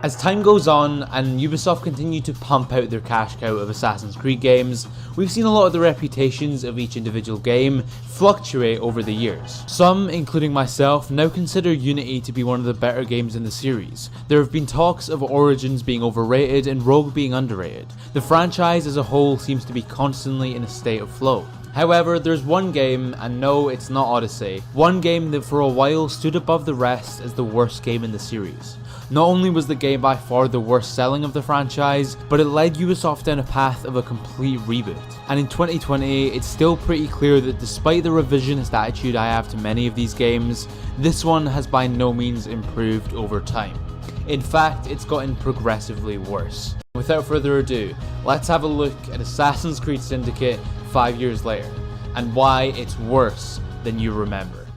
As time goes on and Ubisoft continue to pump out their cash cow of Assassin's Creed games, we've seen a lot of the reputations of each individual game fluctuate over the years. Some, including myself, now consider Unity to be one of the better games in the series. There have been talks of Origins being overrated and Rogue being underrated. The franchise as a whole seems to be constantly in a state of flow. However, there's one game, and no, it's not Odyssey, one game that for a while stood above the rest as the worst game in the series. Not only was the game by far the worst selling of the franchise, but it led Ubisoft down a path of a complete reboot. And in 2020, it's still pretty clear that despite the revisionist attitude I have to many of these games, this one has by no means improved over time. In fact, it's gotten progressively worse. Without further ado, let's have a look at Assassin's Creed Syndicate 5 years later, and why it's worse than you remember.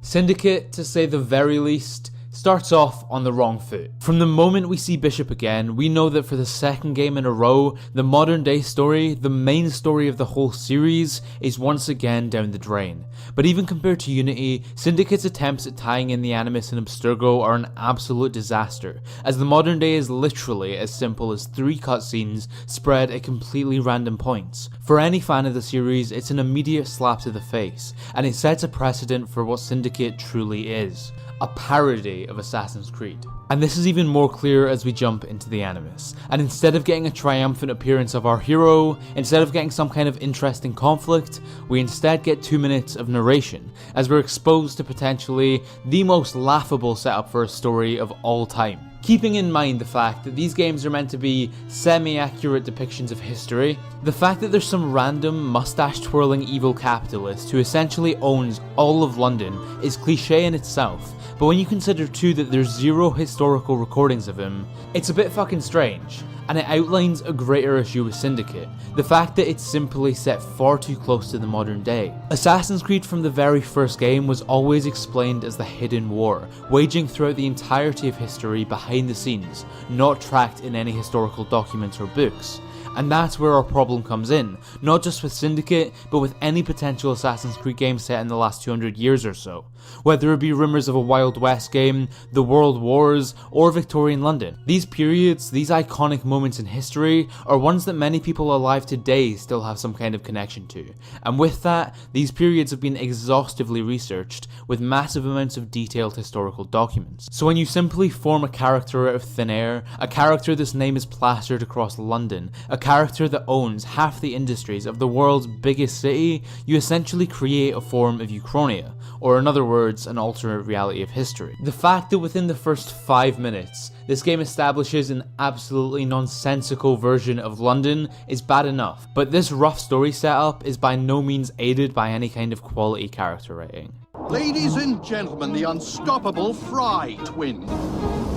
Syndicate, to say the very least, starts off on the wrong foot. From the moment we see Bishop again, we know that for the second game in a row, the modern day story, the main story of the whole series, is once again down the drain. But even compared to Unity, Syndicate's attempts at tying in the Animus and Abstergo are an absolute disaster, as the modern day is literally as simple as 3 cutscenes spread at completely random points. For any fan of the series, it's an immediate slap to the face, and it sets a precedent for what Syndicate truly is. A parody of Assassin's Creed. And this is even more clear as we jump into the Animus. And instead of getting a triumphant appearance of our hero, instead of getting some kind of interesting conflict, we instead get 2 minutes of narration, as we're exposed to potentially the most laughable setup for a story of all time. Keeping in mind the fact that these games are meant to be semi-accurate depictions of history, the fact that there's some random mustache-twirling evil capitalist who essentially owns all of London is cliché in itself, but when you consider too that there's 0 historical recordings of him, it's a bit fucking strange. And it outlines a greater issue with Syndicate, the fact that it's simply set far too close to the modern day. Assassin's Creed from the very first game was always explained as the hidden war, waging throughout the entirety of history behind the scenes, not tracked in any historical documents or books. And that's where our problem comes in, not just with Syndicate, but with any potential Assassin's Creed game set in the last 200 years or so. Whether it be rumours of a Wild West game, the World Wars, or Victorian London. These periods, these iconic moments in history, are ones that many people alive today still have some kind of connection to. And with that, these periods have been exhaustively researched, with massive amounts of detailed historical documents. So when you simply form a character out of thin air, a character this name is plastered across London, a character that owns half the industries of the world's biggest city, you essentially create a form of Uchronia, or in other words, an alternate reality of history. The fact that within the first 5 minutes, this game establishes an absolutely nonsensical version of London is bad enough, but this rough story setup is by no means aided by any kind of quality character writing. Ladies and gentlemen, the unstoppable Fry twin.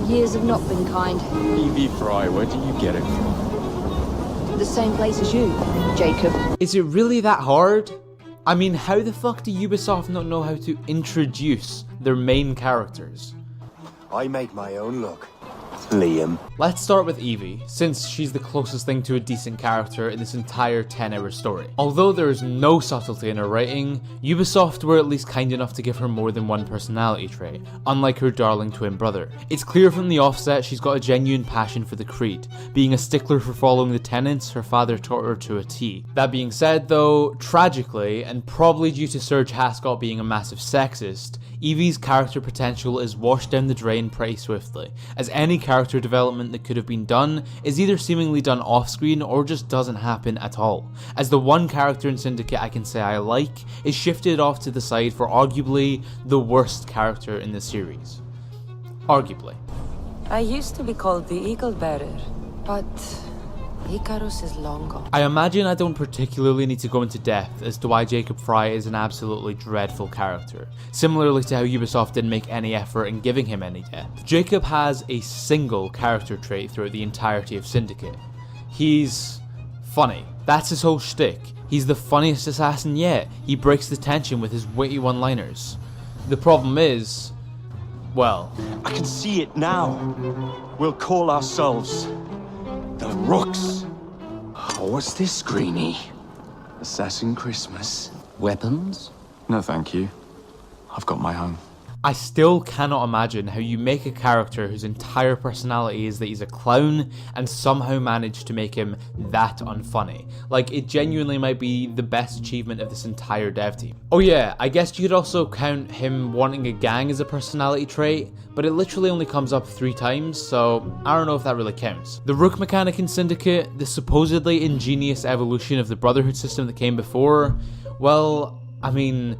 Years have not been kind. Evie Fry, where do you get it from? The same place as you, Jacob. Is it really that hard? I mean, how the fuck do Ubisoft not know how to introduce their main characters? I make my own luck, Liam. Let's start with Evie, since she's the closest thing to a decent character in this entire 10-hour story. Although there is no subtlety in her writing, Ubisoft were at least kind enough to give her more than one personality trait, unlike her darling twin brother. It's clear from the offset she's got a genuine passion for the Creed, being a stickler for following the tenets her father taught her to a T. That being said though, tragically, and probably due to Serge Hascott being a massive sexist, Evie's character potential is washed down the drain pretty swiftly, as any character development that could have been done is either seemingly done off screen or just doesn't happen at all, as the one character in Syndicate I can say I like is shifted off to the side for arguably the worst character in the series. Arguably. I used to be called the Eagle Bearer, but Icarus is long gone. I imagine I don't particularly need to go into depth as to why Jacob Fry is an absolutely dreadful character, similarly to how Ubisoft didn't make any effort in giving him any depth. Jacob has a single character trait throughout the entirety of Syndicate. He's funny. That's his whole shtick. He's the funniest assassin yet. He breaks the tension with his witty one-liners. The problem is, well, I can see it now. We'll call ourselves the Rooks. Oh, what's this, Greenie? Assassin Christmas. Weapons? No, thank you. I've got my own. I still cannot imagine how you make a character whose entire personality is that he's a clown and somehow manage to make him that unfunny. Like, it genuinely might be the best achievement of this entire dev team. Oh yeah, I guess you could also count him wanting a gang as a personality trait, but it literally only comes up 3 times, so I don't know if that really counts. The Rook mechanic in Syndicate, the supposedly ingenious evolution of the Brotherhood system that came before, well, I mean,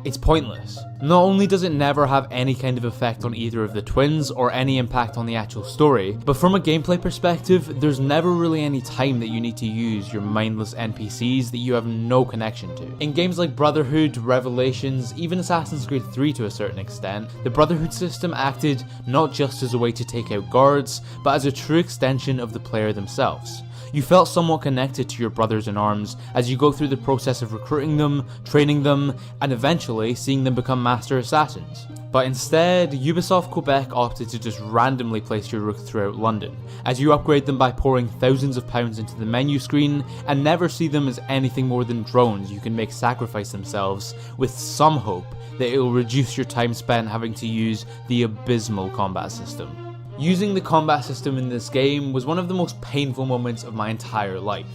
it's pointless. Not only does it never have any kind of effect on either of the twins or any impact on the actual story, but from a gameplay perspective, there's never really any time that you need to use your mindless NPCs that you have no connection to. In games like Brotherhood, Revelations, even Assassin's Creed 3 to a certain extent, the Brotherhood system acted not just as a way to take out guards, but as a true extension of the player themselves. You felt somewhat connected to your brothers in arms as you go through the process of recruiting them, training them, and eventually seeing them become master assassins. But instead, Ubisoft Quebec opted to just randomly place your Rook throughout London, as you upgrade them by pouring thousands of pounds into the menu screen and never see them as anything more than drones you can make sacrifice themselves, with some hope that it will reduce your time spent having to use the abysmal combat system. Using the combat system in this game was one of the most painful moments of my entire life.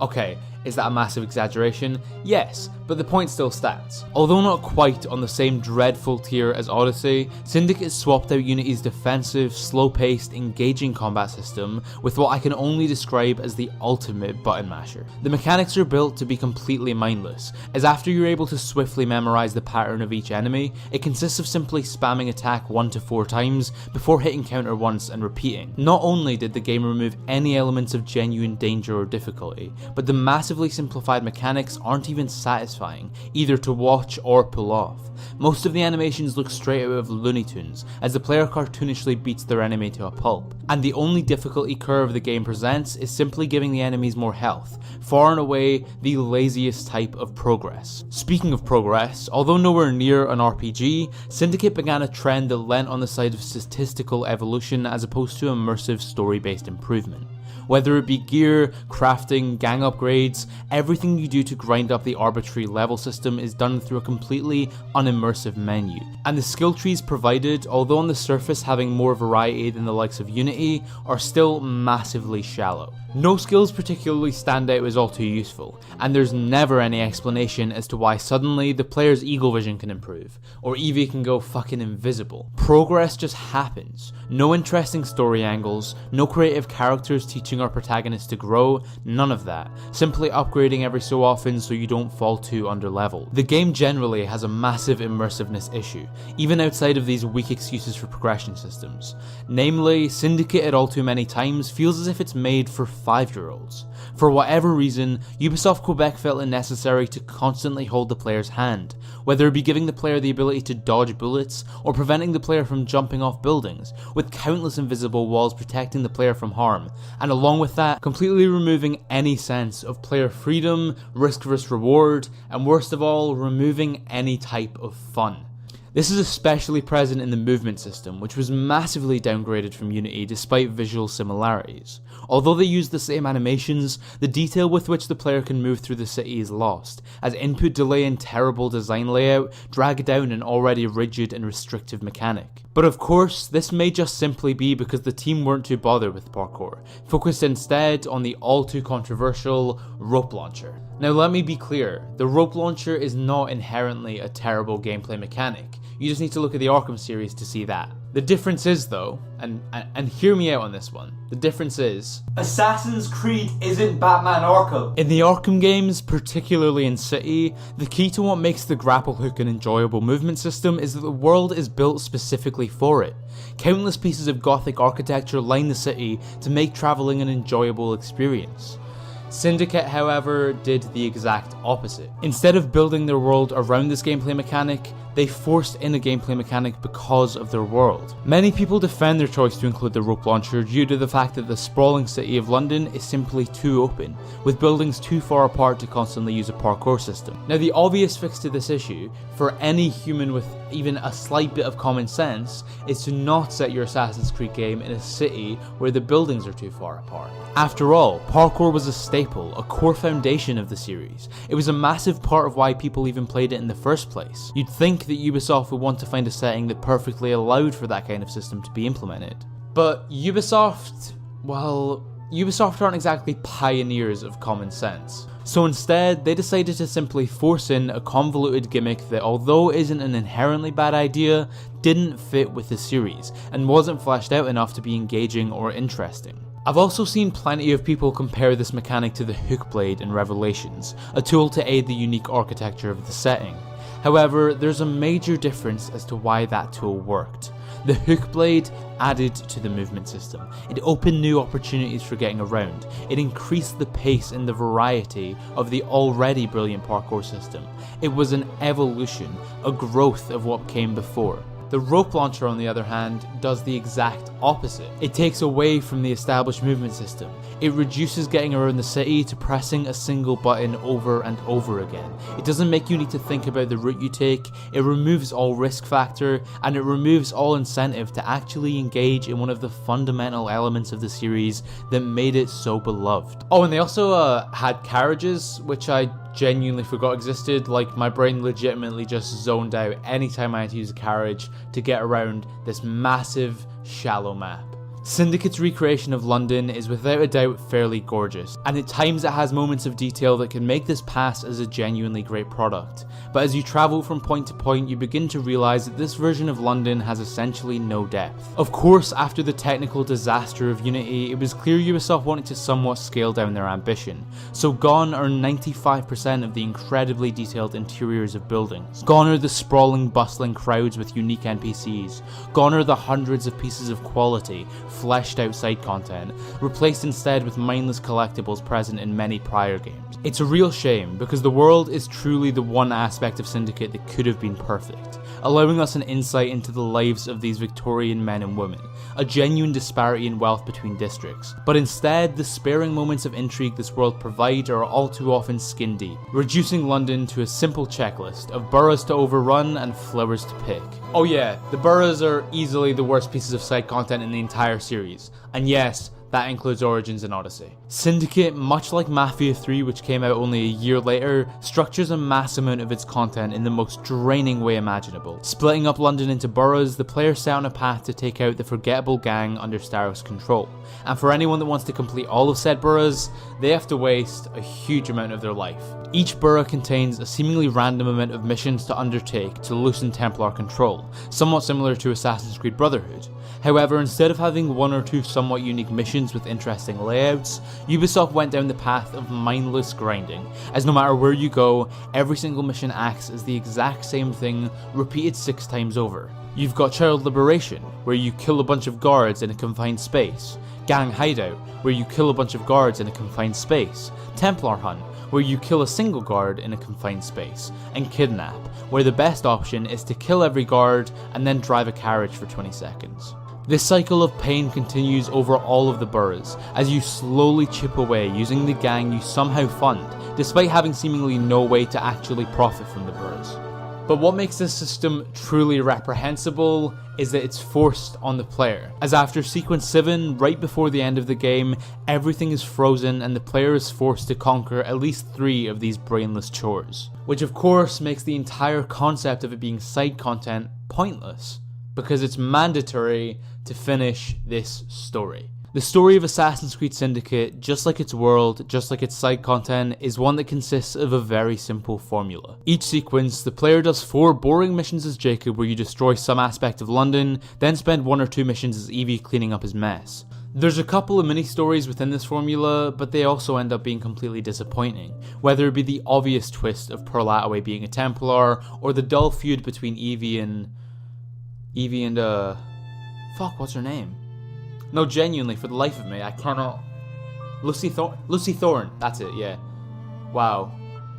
Okay, is that a massive exaggeration? Yes, but the point still stands. Although not quite on the same dreadful tier as Odyssey, Syndicate swapped out Unity's defensive, slow-paced, engaging combat system with what I can only describe as the ultimate button masher. The mechanics are built to be completely mindless, as after you're able to swiftly memorize the pattern of each enemy, it consists of simply spamming attack 1 to 4 times before hitting counter once and repeating. Not only did the game remove any elements of genuine danger or difficulty, but the massively simplified mechanics aren't even satisfying, either to watch or pull off. Most of the animations look straight out of Looney Tunes, as the player cartoonishly beats their enemy to a pulp, and the only difficulty curve the game presents is simply giving the enemies more health, far and away the laziest type of progress. Speaking of progress, although nowhere near an RPG, Syndicate began a trend that leant on the side of statistical evolution as opposed to immersive story-based improvement. Whether it be gear, crafting, gang upgrades, everything you do to grind up the arbitrary level system is done through a completely unimmersive menu. And the skill trees provided, although on the surface having more variety than the likes of Unity, are still massively shallow. No skills particularly stand out as all too useful, and there's never any explanation as to why suddenly the player's eagle vision can improve, or Evie can go fucking invisible. Progress just happens. No interesting story angles, no creative characters teaching our protagonists to grow, none of that. Simply upgrading every so often so you don't fall too underleveled. The game generally has a massive immersiveness issue, even outside of these weak excuses for progression systems. Namely, Syndicate at all too many times feels as if it's made for 5-year-olds. For whatever reason, Ubisoft Quebec felt it necessary to constantly hold the player's hand, whether it be giving the player the ability to dodge bullets or preventing the player from jumping off buildings, with countless invisible walls protecting the player from harm, and along with that, completely removing any sense of player freedom, risk versus reward, and worst of all, removing any type of fun. This is especially present in the movement system, which was massively downgraded from Unity despite visual similarities. Although they use the same animations, the detail with which the player can move through the city is lost, as input delay and terrible design layout drag down an already rigid and restrictive mechanic. But of course, this may just simply be because the team weren't too bothered with parkour, focused instead on the all too controversial rope launcher. Now let me be clear, the rope launcher is not inherently a terrible gameplay mechanic. You just need to look at the Arkham series to see that. The difference is though, and hear me out on this one, the difference is Assassin's Creed isn't Batman Arkham. In the Arkham games, particularly in City, the key to what makes the grapple hook an enjoyable movement system is that the world is built specifically for it. Countless pieces of gothic architecture line the city to make travelling an enjoyable experience. Syndicate, however, did the exact opposite. Instead of building their world around this gameplay mechanic, they forced in a gameplay mechanic because of their world. Many people defend their choice to include the rope launcher due to the fact that the sprawling city of London is simply too open, with buildings too far apart to constantly use a parkour system. Now the obvious fix to this issue, for any human with even a slight bit of common sense, is to not set your Assassin's Creed game in a city where the buildings are too far apart. After all, parkour was a staple, a core foundation of the series. It was a massive part of why people even played it in the first place. You'd think that Ubisoft would want to find a setting that perfectly allowed for that kind of system to be implemented. But Ubisoft aren't exactly pioneers of common sense. So instead, they decided to simply force in a convoluted gimmick that, although isn't an inherently bad idea, didn't fit with the series, and wasn't fleshed out enough to be engaging or interesting. I've also seen plenty of people compare this mechanic to the hook blade in Revelations, a tool to aid the unique architecture of the setting. However, there's a major difference as to why that tool worked. The hook blade added to the movement system. It opened new opportunities for getting around. It increased the pace and the variety of the already brilliant parkour system. It was an evolution, a growth of what came before. The rope launcher, on the other hand, does the exact opposite. It takes away from the established movement system. It reduces getting around the city to pressing a single button over and over again. It doesn't make you need to think about the route you take, it removes all risk factor, and it removes all incentive to actually engage in one of the fundamental elements of the series that made it so beloved. Oh, and they also had carriages, which I genuinely forgot existed. Like, my brain legitimately just zoned out anytime I had to use a carriage to get around this massive, shallow map. Syndicate's recreation of London is without a doubt fairly gorgeous, and at times it has moments of detail that can make this pass as a genuinely great product. But as you travel from point to point, you begin to realise that this version of London has essentially no depth. Of course, after the technical disaster of Unity, it was clear Ubisoft wanted to somewhat scale down their ambition. So gone are 95% of the incredibly detailed interiors of buildings. Gone are the sprawling, bustling crowds with unique NPCs. Gone are the hundreds of pieces of quality, fleshed out side content, replaced instead with mindless collectibles present in many prior games. It's a real shame, because the world is truly the one aspect of Syndicate that could have been perfect, allowing us an insight into the lives of these Victorian men and women, a genuine disparity in wealth between districts. But instead, the sparing moments of intrigue this world provides are all too often skin deep, reducing London to a simple checklist of boroughs to overrun and flowers to pick. Oh yeah, the boroughs are easily the worst pieces of side content in the entire series, and yes, that includes Origins and Odyssey. Syndicate, much like Mafia 3, which came out only a year later, structures a mass amount of its content in the most draining way imaginable. Splitting up London into boroughs, the player set on a path to take out the forgettable gang under Starrow's control. And for anyone that wants to complete all of said boroughs, they have to waste a huge amount of their life. Each borough contains a seemingly random amount of missions to undertake to loosen Templar control, somewhat similar to Assassin's Creed Brotherhood. However, instead of having one or two somewhat unique missions with interesting layouts, Ubisoft went down the path of mindless grinding, as no matter where you go, every single mission acts as the exact same thing repeated 6 times over. You've got Child Liberation, where you kill a bunch of guards in a confined space, Gang Hideout, where you kill a bunch of guards in a confined space, Templar Hunt, where you kill a single guard in a confined space, and Kidnap, where the best option is to kill every guard and then drive a carriage for 20 seconds. This cycle of pain continues over all of the boroughs, as you slowly chip away using the gang you somehow fund, despite having seemingly no way to actually profit from the boroughs. But what makes this system truly reprehensible is that it's forced on the player, as after sequence 7, right before the end of the game, everything is frozen and the player is forced to conquer at least 3 of these brainless chores. Which of course makes the entire concept of it being side content pointless, because it's mandatory to finish this story. The story of Assassin's Creed Syndicate, just like its world, just like its side content, is one that consists of a very simple formula. Each sequence, the player does 4 boring missions as Jacob where you destroy some aspect of London, then spend 1 or 2 missions as Evie cleaning up his mess. There's a couple of mini-stories within this formula, but they also end up being completely disappointing, whether it be the obvious twist of Pearl Attaway being a Templar, or the dull feud between Evie and fuck, what's her name? No, genuinely, for the life of me, I cannot... Lucy Thorne, that's it, yeah. Wow,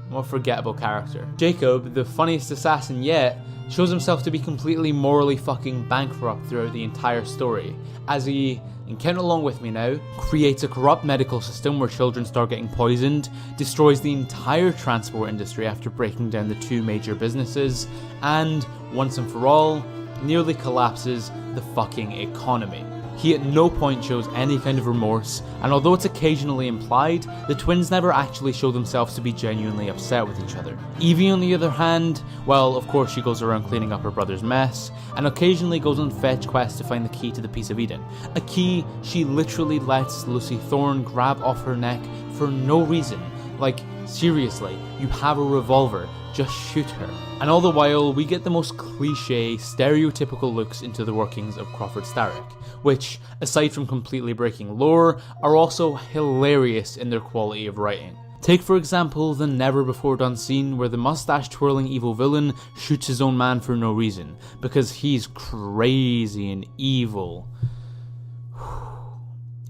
what a forgettable character. Jacob, the funniest assassin yet, shows himself to be completely morally fucking bankrupt throughout the entire story, as he, and count along with me now, creates a corrupt medical system where children start getting poisoned, destroys the entire transport industry after breaking down the 2 major businesses, and, once and for all, nearly collapses the fucking economy. He at no point shows any kind of remorse, and although it's occasionally implied, the twins never actually show themselves to be genuinely upset with each other. Evie, on the other hand, well, of course she goes around cleaning up her brother's mess, and occasionally goes on fetch quests to find the key to the Piece of Eden. A key she literally lets Lucy Thorne grab off her neck for no reason. Like, seriously, you have a revolver, just shoot her. And all the while, we get the most cliche, stereotypical looks into the workings of Crawford Starrick, which, aside from completely breaking lore, are also hilarious in their quality of writing. Take for example the never before done scene where the mustache twirling evil villain shoots his own man for no reason, because he's crazy and evil.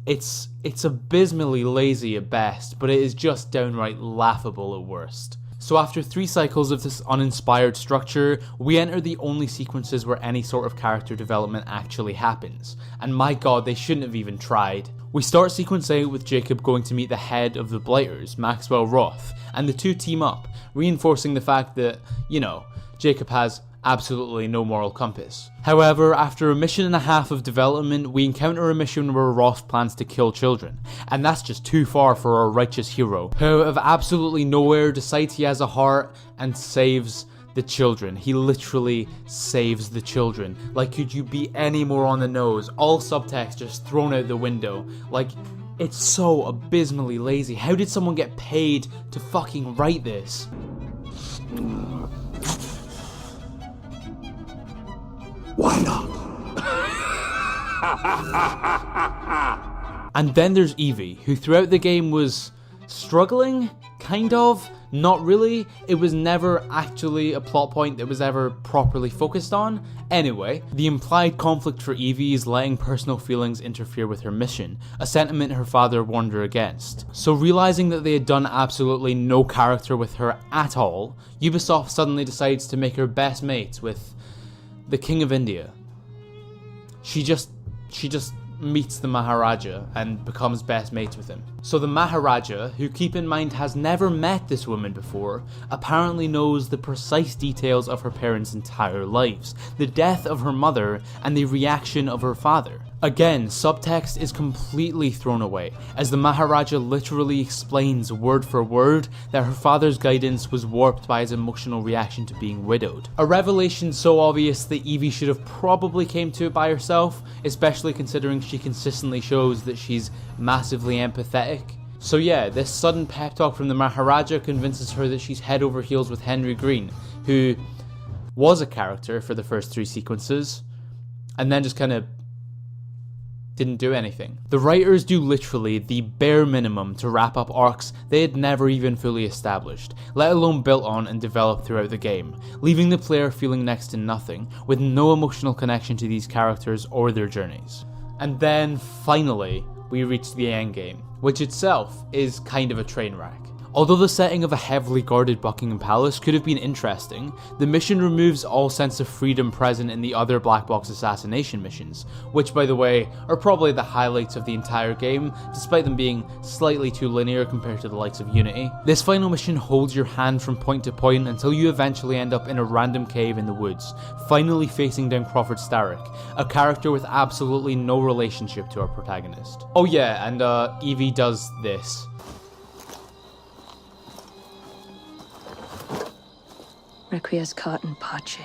It's abysmally lazy at best, but it is just downright laughable at worst. So after 3 cycles of this uninspired structure, we enter the only sequences where any sort of character development actually happens. And my god, they shouldn't have even tried. We start sequence 8 with Jacob going to meet the head of the Blighters, Maxwell Roth, and the two team up, reinforcing the fact that, you know, Jacob has absolutely no moral compass. However, after a mission and a half of development, we encounter a mission where Roth plans to kill children, and that's just too far for our righteous hero, who out of absolutely nowhere decides he has a heart and saves the children. He literally saves the children. Like, could you be any more on the nose? All subtext just thrown out the window. Like, it's so abysmally lazy. How did someone get paid to fucking write this? Why not? And then there's Evie, who throughout the game was struggling, kind of, not really. It was never actually a plot point that was ever properly focused on. Anyway, the implied conflict for Evie is letting personal feelings interfere with her mission, a sentiment her father warned her against. So realizing that they had done absolutely no character with her at all, Ubisoft suddenly decides to make her best mates with the King of India. She just meets the Maharaja and becomes best mates with him. So the Maharaja, who keep in mind has never met this woman before, apparently knows the precise details of her parents' entire lives, the death of her mother and the reaction of her father. Again, subtext is completely thrown away, as the Maharaja literally explains word for word that her father's guidance was warped by his emotional reaction to being widowed. A revelation so obvious that Evie should have probably came to it by herself, especially considering she consistently shows that she's massively empathetic. So yeah, this sudden pep talk from the Maharaja convinces her that she's head over heels with Henry Green, who was a character for the first 3 sequences, and then just kind of didn't do anything. The writers do literally the bare minimum to wrap up arcs they had never even fully established, let alone built on and developed throughout the game, leaving the player feeling next to nothing, with no emotional connection to these characters or their journeys. And then, finally, we reach the endgame, which itself is kind of a train wreck. Although the setting of a heavily guarded Buckingham Palace could have been interesting, the mission removes all sense of freedom present in the other black box assassination missions, which by the way are probably the highlights of the entire game, despite them being slightly too linear compared to the likes of Unity. This final mission holds your hand from point to point until you eventually end up in a random cave in the woods, finally facing down Crawford Starrick, a character with absolutely no relationship to our protagonist. Oh yeah, and Evie does this. Requiescat in pace.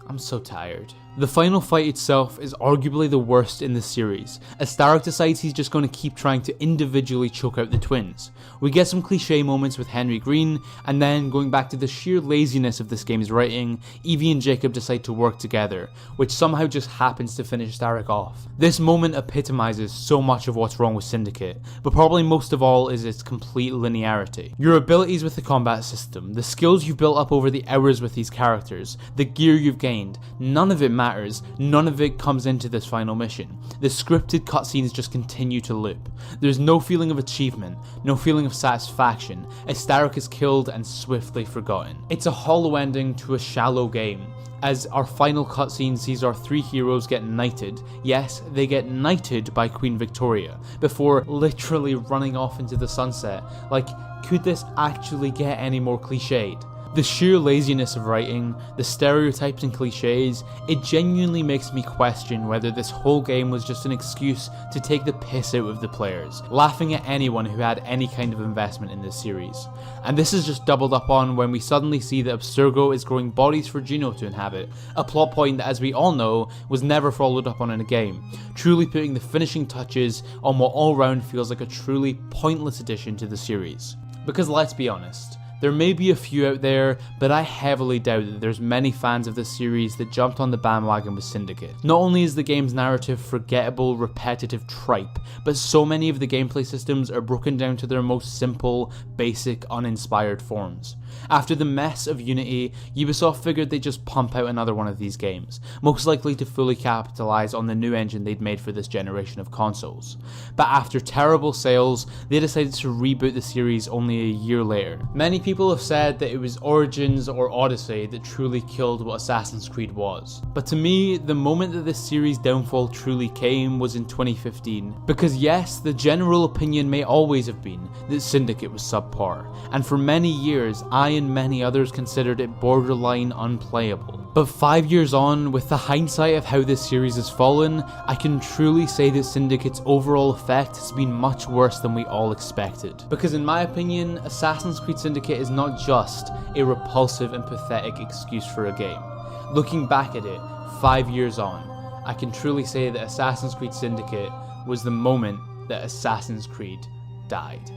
I'm so tired. The final fight itself is arguably the worst in the series, as Starrick decides he's just going to keep trying to individually choke out the twins. We get some cliche moments with Henry Green, and then going back to the sheer laziness of this game's writing, Evie and Jacob decide to work together, which somehow just happens to finish Starrick off. This moment epitomizes so much of what's wrong with Syndicate, but probably most of all is its complete linearity. Your abilities with the combat system, the skills you've built up over the hours with these characters, the gear you've gained, none of it matters, none of it comes into this final mission. The scripted cutscenes just continue to loop. There's no feeling of achievement, no feeling of satisfaction, as Starrick is killed and swiftly forgotten. It's a hollow ending to a shallow game, as our final cutscene sees our 3 heroes get knighted. Yes, they get knighted by Queen Victoria, before literally running off into the sunset. Like, could this actually get any more cliched? The sheer laziness of writing, the stereotypes and cliches, it genuinely makes me question whether this whole game was just an excuse to take the piss out of the players, laughing at anyone who had any kind of investment in this series. And this is just doubled up on when we suddenly see that Abstergo is growing bodies for Juno to inhabit, a plot point that, as we all know, was never followed up on in a game, truly putting the finishing touches on what all round feels like a truly pointless addition to the series. Because let's be honest, there may be a few out there, but I heavily doubt that there's many fans of this series that jumped on the bandwagon with Syndicate. Not only is the game's narrative forgettable, repetitive tripe, but so many of the gameplay systems are broken down to their most simple, basic, uninspired forms. After the mess of Unity, Ubisoft figured they'd just pump out another one of these games, most likely to fully capitalise on the new engine they'd made for this generation of consoles. But after terrible sales, they decided to reboot the series only a year later. Many people have said that it was Origins or Odyssey that truly killed what Assassin's Creed was. But to me, the moment that this series' downfall truly came was in 2015. Because yes, the general opinion may always have been that Syndicate was subpar, and for many years, I and many others considered it borderline unplayable. But 5 years on, with the hindsight of how this series has fallen, I can truly say that Syndicate's overall effect has been much worse than we all expected. Because in my opinion, Assassin's Creed Syndicate is not just a repulsive and pathetic excuse for a game. Looking back at it, 5 years on, I can truly say that Assassin's Creed Syndicate was the moment that Assassin's Creed died.